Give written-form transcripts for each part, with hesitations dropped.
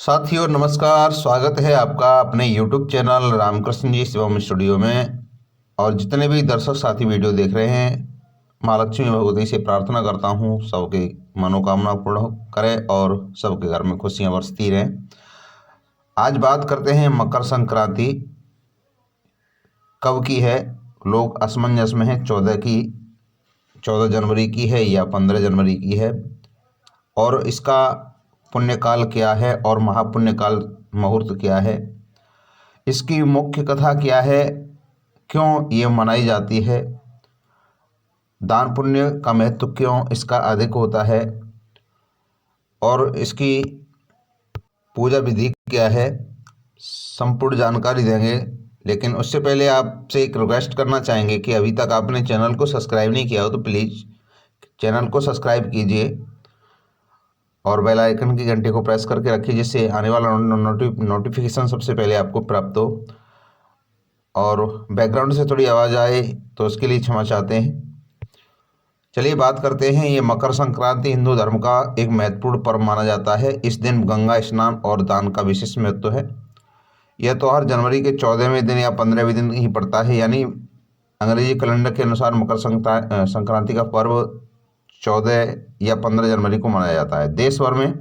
साथियों नमस्कार। स्वागत है आपका अपने YouTube चैनल रामकृष्ण जी शिवम स्टूडियो में। और जितने भी दर्शक साथी वीडियो देख रहे हैं, माँ लक्ष्मी भगवती से प्रार्थना करता हूँ सबके मनोकामना पूर्ण करें और सबके घर में खुशियाँ बरसती रहें। आज बात करते हैं मकर संक्रांति कब की है। लोग असमंजस में हैं 14 जनवरी की है या 15 जनवरी की है, और इसका पुण्यकाल क्या है और महापुण्यकाल मुहूर्त क्या है, इसकी मुख्य कथा क्या है, क्यों ये मनाई जाती है, दान पुण्य का महत्व क्यों इसका अधिक होता है और इसकी पूजा विधि क्या है, संपूर्ण जानकारी देंगे। लेकिन उससे पहले आपसे एक रिक्वेस्ट करना चाहेंगे कि अभी तक आपने चैनल को सब्सक्राइब नहीं किया हो तो प्लीज़ चैनल को सब्सक्राइब कीजिए और बेल आइकन की घंटी को प्रेस करके रखिए, जिससे आने वाला नोटिफिकेशन सबसे पहले आपको प्राप्त हो। और बैकग्राउंड से थोड़ी आवाज़ आए तो उसके लिए क्षमा चाहते हैं। चलिए बात करते हैं। ये मकर संक्रांति हिंदू धर्म का एक महत्वपूर्ण पर्व माना जाता है। इस दिन गंगा स्नान और दान का विशेष महत्व है। यह त्यौहार जनवरी के 14वें दिन या 15वें दिन ही पड़ता है, यानी अंग्रेजी कैलेंडर के अनुसार मकर संक्रांति का पर्व 14 या 15 जनवरी को मनाया जाता है। देश भर में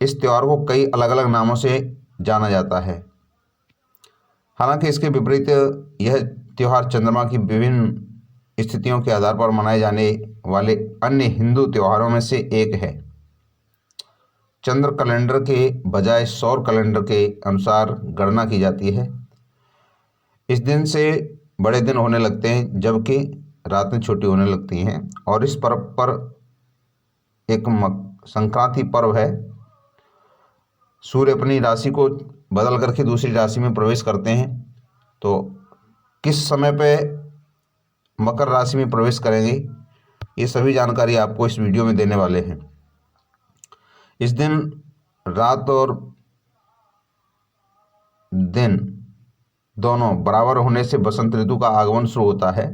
इस त्यौहार को कई अलग अलग नामों से जाना जाता है। हालांकि इसके विपरीत यह त्यौहार चंद्रमा की विभिन्न स्थितियों के आधार पर मनाए जाने वाले अन्य हिंदू त्योहारों में से एक है। चंद्र कैलेंडर के बजाय सौर कैलेंडर के अनुसार गणना की जाती है। इस दिन से बड़े दिन होने लगते हैं जबकि रातें छोटी होने लगती हैं। और इस पर्व पर एक संक्रांति पर्व है। सूर्य अपनी राशि को बदल करके दूसरी राशि में प्रवेश करते हैं। तो किस समय पे मकर राशि में प्रवेश करेंगे, ये सभी जानकारी आपको इस वीडियो में देने वाले हैं। इस दिन रात और दिन दोनों बराबर होने से बसंत ऋतु का आगमन शुरू होता है।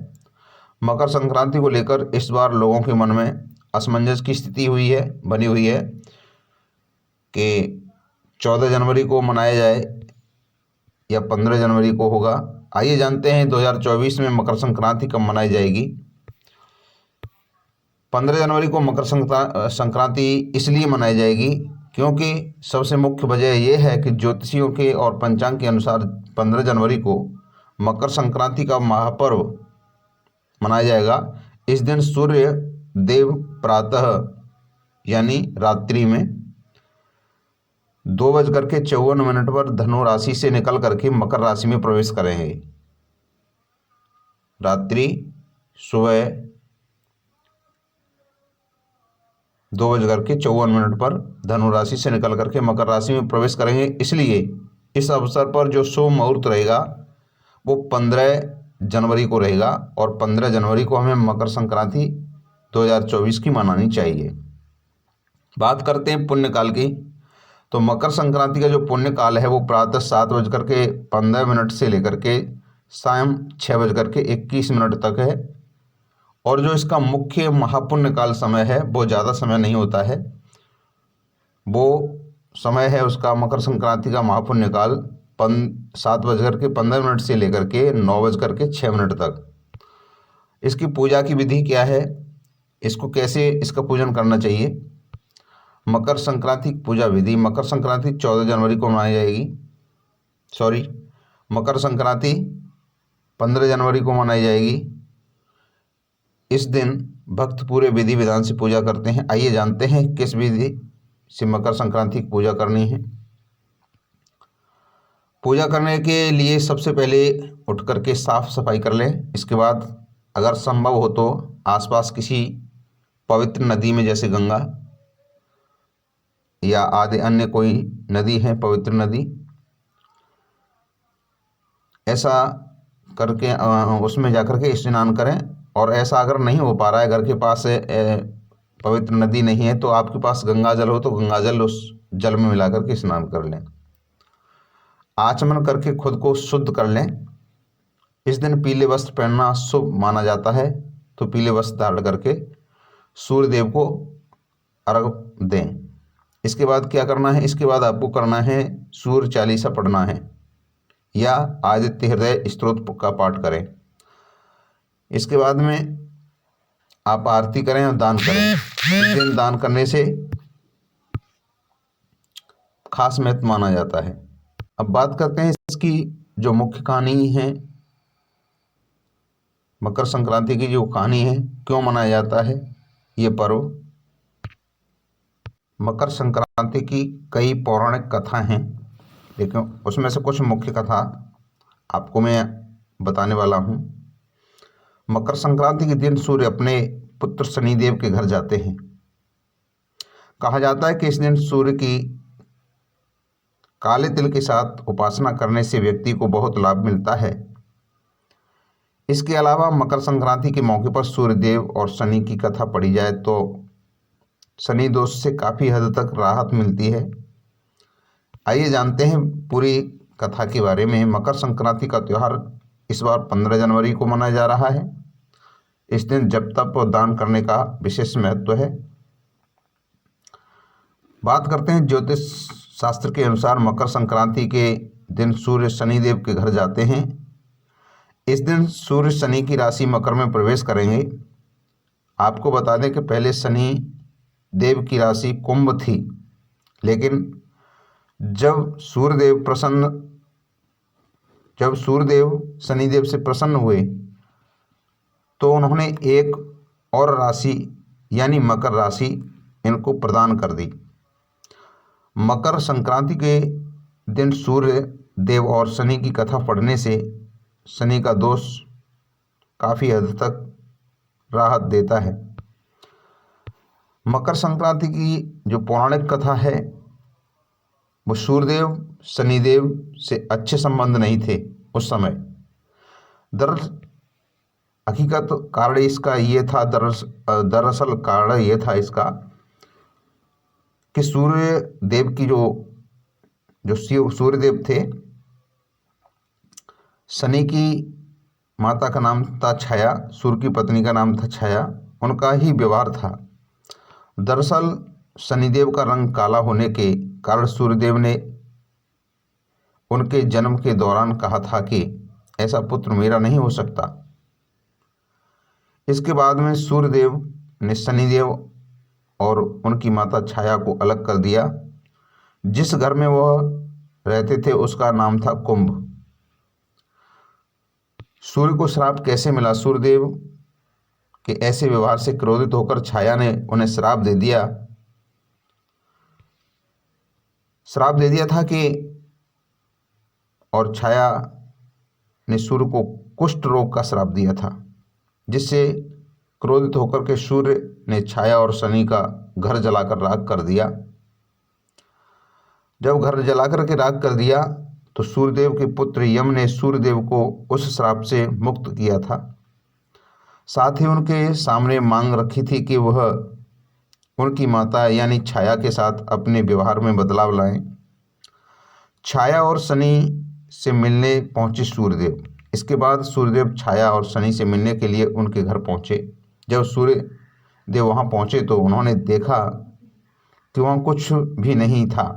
मकर संक्रांति को लेकर इस बार लोगों के मन में असमंजस की स्थिति बनी हुई है कि 14 जनवरी को मनाया जाए या 15 जनवरी को होगा। आइए जानते हैं 2024 में मकर संक्रांति कब मनाई जाएगी। 15 जनवरी को मकर संक्रांति इसलिए मनाई जाएगी क्योंकि सबसे मुख्य वजह यह है कि ज्योतिषियों के और पंचांग के अनुसार 15 जनवरी को मकर संक्रांति का महापर्व मनाया जाएगा। इस दिन सूर्य देव प्रातः यानी रात्रि में 2:54 पर धनु राशि से निकल करके मकर राशि में प्रवेश करेंगे। रात्रि सुबह 2:54 पर धनु राशि से निकल करके मकर राशि में प्रवेश करेंगे। इसलिए इस अवसर पर जो शुभ मुहूर्त रहेगा वो 15 जनवरी को रहेगा और 15 जनवरी को हमें मकर संक्रांति 2024 की मनानी चाहिए। बात करते हैं पुण्यकाल की। तो मकर संक्रांति का जो पुण्यकाल है वो प्रातः 7:15 से लेकर के शाम 6:21 तक है। और जो इसका मुख्य महापुण्य काल समय है वो ज़्यादा समय नहीं होता है। वो समय है उसका मकर संक्रांति का महापुण्य काल 7:15 से लेकर के 9:06 तक। इसकी पूजा की विधि क्या है, इसको कैसे इसका पूजन करना चाहिए। मकर संक्रांति की पूजा विधि। मकर संक्रांति 14 जनवरी को मनाई जाएगी। मकर संक्रांति 15 जनवरी को मनाई जाएगी। इस दिन भक्त पूरे विधि विधान से पूजा करते हैं। आइए जानते हैं किस विधि से मकर संक्रांति की पूजा करनी है। पूजा करने के लिए सबसे पहले उठ करके साफ सफाई कर लें। इसके बाद अगर संभव हो तो आसपास किसी पवित्र नदी में, जैसे गंगा या आदि अन्य कोई नदी है पवित्र नदी, ऐसा करके उसमें जाकर के स्नान करें। और ऐसा अगर नहीं हो पा रहा है, घर के पास पवित्र नदी नहीं है, तो आपके पास गंगा जल हो तो गंगा जल उस जल में मिला करके स्नान कर लें। आचमन करके खुद को शुद्ध कर लें। इस दिन पीले वस्त्र पहनना शुभ माना जाता है, तो पीले वस्त्र धारण करके सूर्य देव को अर्घ दें। इसके बाद क्या करना है, इसके बाद आपको करना है सूर्य चालीसा पढ़ना है या आदित्य हृदय स्तोत्र का पाठ करें। इसके बाद में आप आरती करें और दान करें। इस दिन दान करने से खास महत्व माना जाता है। अब बात करते हैं इसकी जो मुख्य कहानी है, मकर संक्रांति की जो कहानी है, क्यों मनाया जाता है ये पर्व। मकर संक्रांति की कई पौराणिक कथा हैं, लेकिन उसमें से कुछ मुख्य कथा आपको मैं बताने वाला हूँ। मकर संक्रांति के दिन सूर्य अपने पुत्र शनिदेव के घर जाते हैं। कहा जाता है कि इस दिन सूर्य की काले तिल के साथ उपासना करने से व्यक्ति को बहुत लाभ मिलता है। इसके अलावा मकर संक्रांति के मौके पर सूर्यदेव और शनि की कथा पढ़ी जाए तो शनि दोष से काफ़ी हद तक राहत मिलती है। आइए जानते हैं पूरी कथा के बारे में। मकर संक्रांति का त्यौहार इस बार 15 जनवरी को मनाया जा रहा है। इस दिन जप तप और दान करने का विशेष महत्व है। बात करते हैं ज्योतिष शास्त्र के अनुसार मकर संक्रांति के दिन सूर्य शनिदेव के घर जाते हैं। इस दिन सूर्य शनि की राशि मकर में प्रवेश करेंगे। आपको बता दें कि पहले शनि देव की राशि कुंभ थी, लेकिन जब सूर्यदेव शनिदेव से प्रसन्न हुए तो उन्होंने एक और राशि यानी मकर राशि इनको प्रदान कर दी। मकर संक्रांति के दिन सूर्य देव और शनि की कथा पढ़ने से शनि का दोष काफ़ी हद तक राहत देता है। मकर संक्रांति की जो पौराणिक कथा है वो सूर्यदेव शनिदेव से अच्छे संबंध नहीं थे उस समय। हकीकत कारण इसका ये था, दरअसल कारण ये था इसका कि सूर्य देव की जो सूर्यदेव थे, शनि की माता का नाम था छाया, सूर्य की पत्नी का नाम था छाया, उनका ही व्यवहार था। दरअसल शनिदेव का रंग काला होने के कारण सूर्यदेव ने उनके जन्म के दौरान कहा था कि ऐसा पुत्र मेरा नहीं हो सकता। इसके बाद में सूर्यदेव ने शनिदेव और उनकी माता छाया को अलग कर दिया। जिस घर में वह रहते थे उसका नाम था कुंभ। सूर्य को श्राप कैसे मिला? सूर्यदेव के ऐसे व्यवहार से क्रोधित होकर छाया ने उन्हें श्राप दे दिया था कि और छाया ने सूर्य को कुष्ठ रोग का श्राप दिया था, जिससे क्रोधित होकर के सूर्य ने छाया और शनि का घर जलाकर राख कर दिया। जब घर जलाकर के राख कर दिया तो सूर्यदेव के पुत्र यम ने सूर्यदेव को उस श्राप से मुक्त किया था। साथ ही उनके सामने मांग रखी थी कि वह उनकी माता यानी छाया के साथ अपने व्यवहार में बदलाव लाएं। छाया और शनि से मिलने पहुंचे सूर्यदेव। इसके बाद सूर्यदेव छाया और शनि से मिलने के लिए उनके घर पहुंचे। जब सूर्यदेव वहां पहुंचे तो उन्होंने देखा कि वहां कुछ भी नहीं था,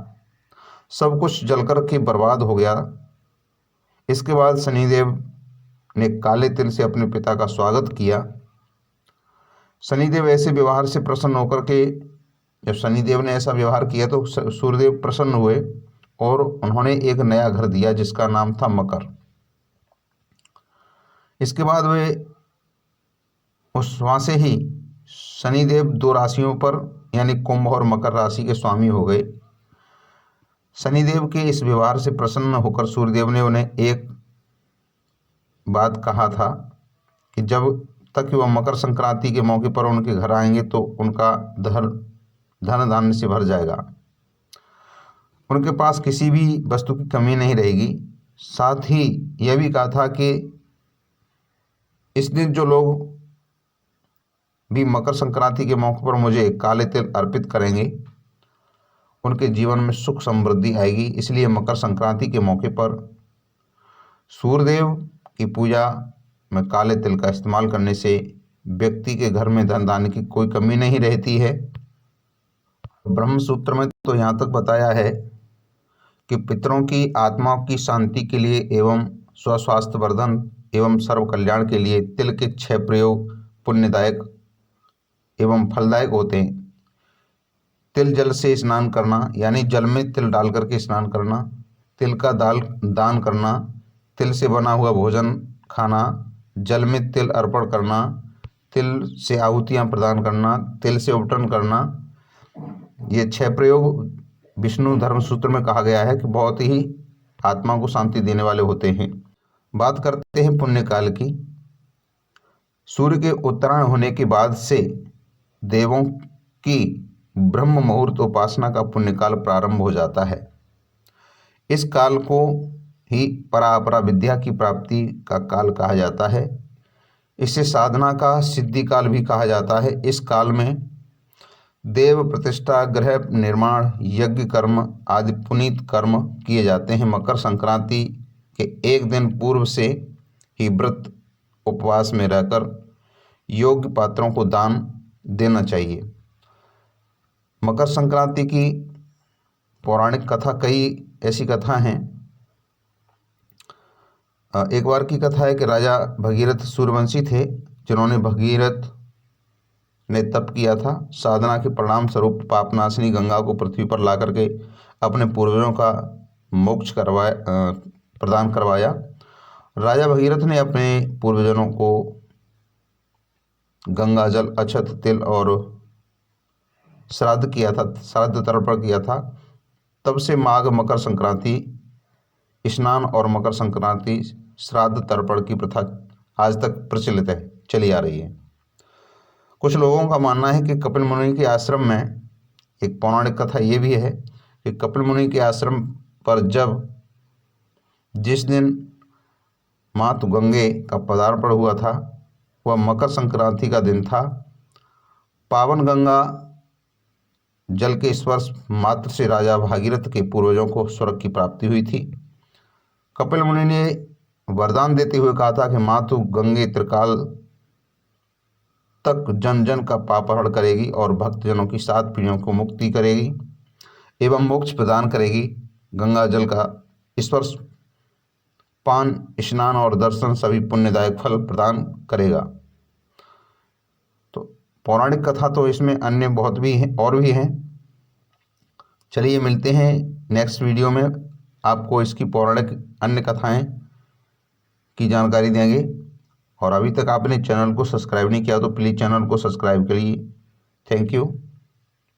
सब कुछ जलकर के बर्बाद हो गया। इसके बाद शनिदेव ने काले तिल से अपने पिता का स्वागत किया। शनिदेव ऐसे व्यवहार से प्रसन्न होकर के, जब शनिदेव ने ऐसा व्यवहार किया तो सूर्यदेव प्रसन्न हुए और उन्होंने एक नया घर दिया जिसका नाम था मकर। इसके बाद वे वहाँ से ही शनिदेव 2 राशियों पर यानी कुंभ और मकर राशि के स्वामी हो गए। शनिदेव के इस व्यवहार से प्रसन्न होकर सूर्यदेव ने उन्हें एक बात कहा था कि जब तक वह मकर संक्रांति के मौके पर उनके घर आएंगे तो उनका धन धान्य से भर जाएगा, उनके पास किसी भी वस्तु की कमी नहीं रहेगी। साथ ही यह भी कहा था कि इस दिन जो लोग भी मकर संक्रांति के मौके पर मुझे काले तिल अर्पित करेंगे उनके जीवन में सुख समृद्धि आएगी। इसलिए मकर संक्रांति के मौके पर सूर्यदेव की पूजा में काले तिल का इस्तेमाल करने से व्यक्ति के घर में धन धान्य की कोई कमी नहीं रहती है। ब्रह्म सूत्र में तो यहाँ तक बताया है कि पितरों की आत्माओं की शांति के लिए एवं स्वस्वास्थ्य वर्धन एवं सर्व कल्याण के लिए तिल के 6 प्रयोग पुण्यदायक एवं फलदायक होते हैं। तिल जल से स्नान करना, यानी जल में तिल डाल करके स्नान करना, तिल का दान करना, तिल से बना हुआ भोजन खाना, जल में तिल अर्पण करना, तिल से आहुतियाँ प्रदान करना, तिल से उपटन करना, ये 6 प्रयोग विष्णु धर्म सूत्र में कहा गया है कि बहुत ही आत्मा को शांति देने वाले होते हैं। बात करते हैं पुण्यकाल की। सूर्य के उत्तरायण होने के बाद से देवों की ब्रह्म मुहूर्त उपासना का पुण्यकाल प्रारंभ हो जाता है। इस काल को ही परापरा विद्या की प्राप्ति का काल कहा जाता है। इसे साधना का सिद्धि काल भी कहा जाता है। इस काल में देव प्रतिष्ठा, गृह निर्माण, यज्ञ कर्म आदि पुनीत कर्म किए जाते हैं। मकर संक्रांति के एक दिन पूर्व से ही व्रत उपवास में रहकर योग्य पात्रों को दान देना चाहिए। मकर संक्रांति की पौराणिक कथा, कई ऐसी कथा हैं। एक बार की कथा है कि राजा भगीरथ सूर्यवंशी थे, जिन्होंने भगीरथ ने तप किया था। साधना के परिणाम स्वरूप पापनाशिनी गंगा को पृथ्वी पर ला करके अपने पूर्वजों का मोक्ष प्रदान करवाया। राजा भगीरथ ने अपने पूर्वजनों को गंगा जल, अक्षत, तिल और श्राद्ध किया था, श्राद्ध तर्पण किया था। तब से माघ मकर संक्रांति स्नान और मकर संक्रांति श्राद्ध तर्पण की प्रथा आज तक प्रचलित है, चली आ रही है। कुछ लोगों का मानना है कि कपिल मुनि के आश्रम में, एक पौराणिक कथा ये भी है कि कपिल मुनि के आश्रम पर जिस दिन मातु गंगे का पदार्पण हुआ था वह मकर संक्रांति का दिन था। पावन गंगा जल के स्पर्श मात्र से राजा भागीरथ के पूर्वजों को स्वर्ग की प्राप्ति हुई थी। कपिल मुनि ने वरदान देते हुए कहा था कि मातु गंगे त्रिकाल तक जन जन का पाप हरण करेगी और भक्तजनों की 7 पीढ़ियों को मुक्ति करेगी एवं मोक्ष प्रदान करेगी। गंगा जल का स्पर्श, पान, स्नान और दर्शन सभी पुण्यदायक फल प्रदान करेगा। तो पौराणिक कथा तो इसमें अन्य बहुत भी हैं और भी हैं। चलिए मिलते हैं नेक्स्ट वीडियो में, आपको इसकी पौराणिक अन्य कथाएं की जानकारी देंगे। और अभी तक आपने चैनल को सब्सक्राइब नहीं किया तो प्लीज़ चैनल को सब्सक्राइब करिए। Thank you.